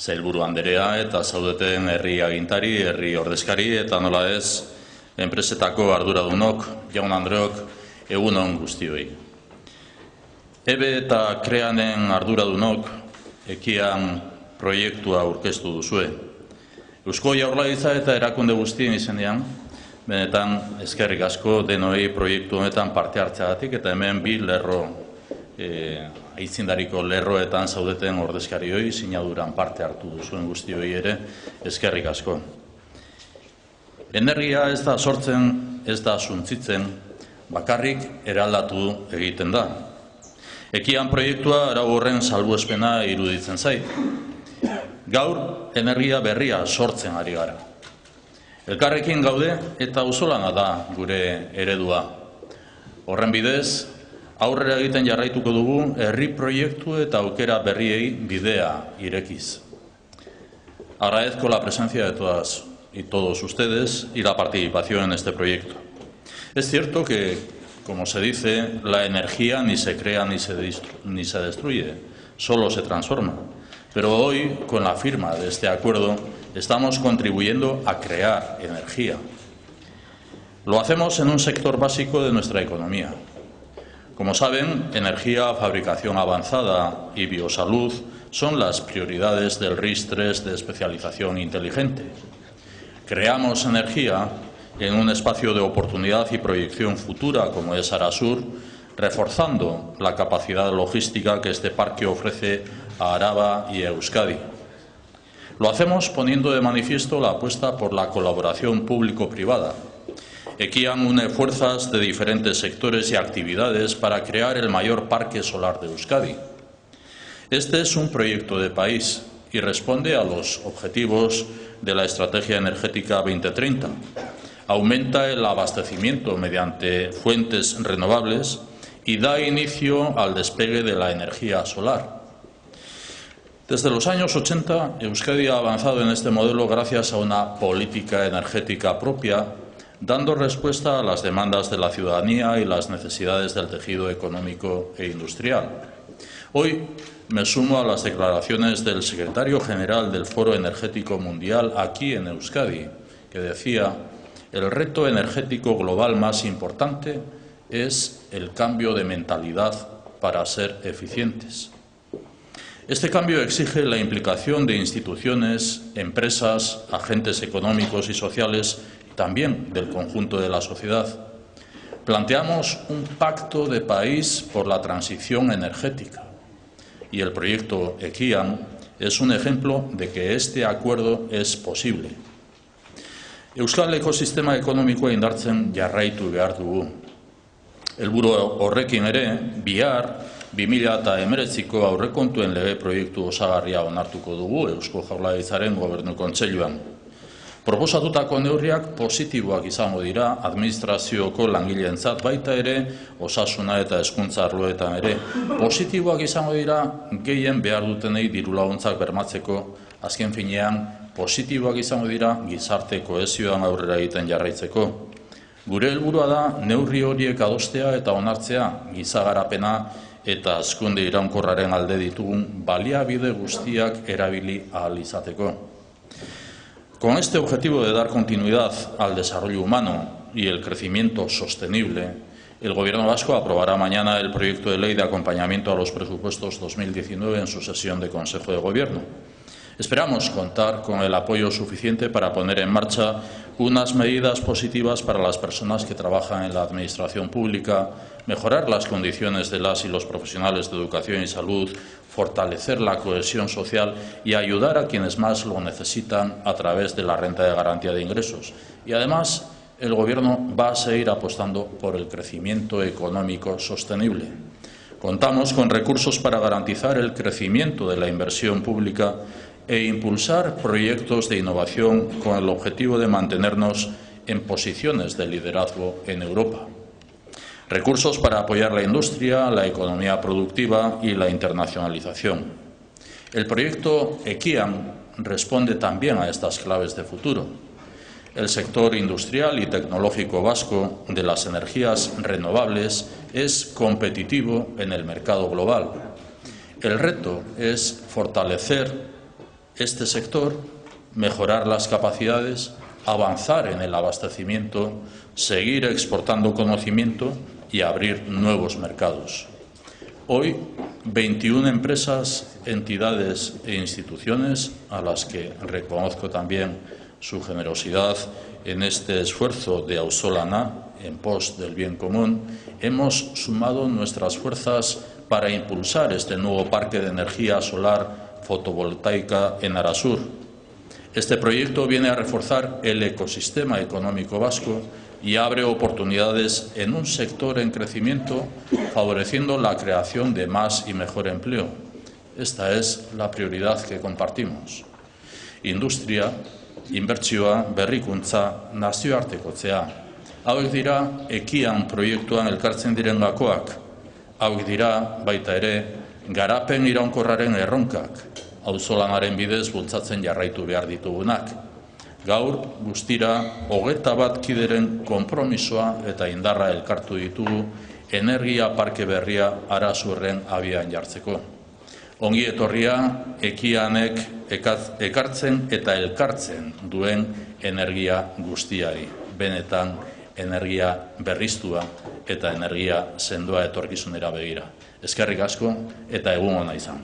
Sailburu Anderea eta zaudeten herri agintari, herri ordezkari eta nola ez enpresetako arduradunok, jaun andreok, egun on guztioi. EBE eta KREAnen arduradunok ekian proiektua aurkeztu duzue. Eusko Jaurlaritza eta erakunde guztien izenean, benetan eskerrik asko denoi proiektu honetan parte hartzeagatik eta hemen bi lerro aitzindariko lerroetan zaudeten ordezkarioi sinaduran parte hartu duzuen guztioi ere eskerrik asko. Energia ez da sortzen, ez da suntsitzen, bakarrik eraldatu egiten da. Ekian proiektua arau horren salbuespena iruditzen zait. Gaur energia berria sortzen ari gara. Elkarrekin gaude eta auzolana da gure eredua. Horren bidez, aurrera egiten jarraituko dugu herri proiektu eta aukera berriei bidea irekiz. Agradezco la presencia de todas y todos ustedes y la participación en este proyecto. Es cierto que, como se dice, la energía ni se crea ni se destruye, solo se transforma. Pero hoy, con la firma de este acuerdo, estamos contribuyendo a crear energía. Lo hacemos en un sector básico de nuestra economía. Como saben, energía, fabricación avanzada y biosalud son las prioridades del RIS3 de especialización inteligente. Creamos energía en un espacio de oportunidad y proyección futura como es Arasur, reforzando la capacidad logística que este parque ofrece a Araba y a Euskadi. Lo hacemos poniendo de manifiesto la apuesta por la colaboración público-privada. Ekian une fuerzas de diferentes sectores y actividades para crear el mayor parque solar de Euskadi. Este es un proyecto de país y responde a los objetivos de la Estrategia Energética 2030. Aumenta el abastecimiento mediante fuentes renovables y da inicio al despegue de la energía solar. Desde los años 80, Euskadi ha avanzado en este modelo gracias a una política energética propia, dando respuesta a las demandas de la ciudadanía y las necesidades del tejido económico e industrial. Hoy me sumo a las declaraciones del secretario general del Foro Energético Mundial aquí en Euskadi, que decía: el reto energético global más importante es el cambio de mentalidad para ser eficientes. Este cambio exige la implicación de instituciones, empresas, agentes económicos y sociales, también del conjunto de la sociedad. Planteamos un pacto de país por la transición energética y el proyecto Ekian es un ejemplo de que este acuerdo es posible. Euskal ekosistema ekonomikoa indartzen jarraitu behar dugu. Helburu horrekin ere, bihar 2019ko aurrekontuen lege proiektu osagarria onartuko dugu Eusko Jaurlaritzaren Gobernu Kontseiluan. Proposatutako neurriak positiboak izango dira administrazioko langileentzat, baita ere osasuna eta hezkuntza arloetan ere. Positiboak izango dira gehien behar dutenei dirulaguntzak bermatzeko, azken finean positiboak izango dira gizarte kohesioan aurrera egiten jarraitzeko. Gure helburua da neurri horiek adostea eta onartzea giza garapena eta hazkunde iraunkorraren alde ditugun baliabide guztiak erabili ahal izateko. Con este objetivo de dar continuidad al desarrollo humano y el crecimiento sostenible, el Gobierno vasco aprobará mañana el proyecto de ley de acompañamiento a los presupuestos 2019 en su sesión de Consejo de Gobierno. Esperamos contar con el apoyo suficiente para poner en marcha unas medidas positivas para las personas que trabajan en la administración pública, mejorar las condiciones de las y los profesionales de educación y salud, fortalecer la cohesión social y ayudar a quienes más lo necesitan a través de la renta de garantía de ingresos. Y además, el Gobierno va a seguir apostando por el crecimiento económico sostenible. Contamos con recursos para garantizar el crecimiento de la inversión pública e impulsar proyectos de innovación con el objetivo de mantenernos en posiciones de liderazgo en Europa. Recursos para apoyar la industria, la economía productiva y la internacionalización. El proyecto Ekian responde también a estas claves de futuro. El sector industrial y tecnológico vasco de las energías renovables es competitivo en el mercado global. El reto es fortalecer este sector, mejorar las capacidades, avanzar en el abastecimiento, seguir exportando conocimiento y abrir nuevos mercados. Hoy, 21 empresas, entidades e instituciones, a las que reconozco también su generosidad en este esfuerzo de auzolana en pos del bien común, hemos sumado nuestras fuerzas para impulsar este nuevo parque de energía solar fotovoltaica en Arasur. Este proyecto viene a reforzar el ecosistema económico vasco y abre oportunidades en un sector en crecimiento, favoreciendo la creación de más y mejor empleo. Esta es la prioridad que compartimos. Industria, inbertsioa, berrikuntza, nazioartekotzea. Hauek dira Ekian proiektuan elkartzen diren gakoak. Hauek dira baita ere garapen iraunkorraren erronkak, auzolanaren bidez bultzatzen jarraitu behar ditugunak. Gaur guztira 21 kideren konpromisoa eta indarra elkartu ditugu energia parke berria Arasurren abian jartzeko. Ongi etorria Ekianek ekartzen eta elkartzen duen energia guztiari. Benetan energia berriztua eta energia sendoa etorkizunera begira. Eskerrik asko eta egun ona izan.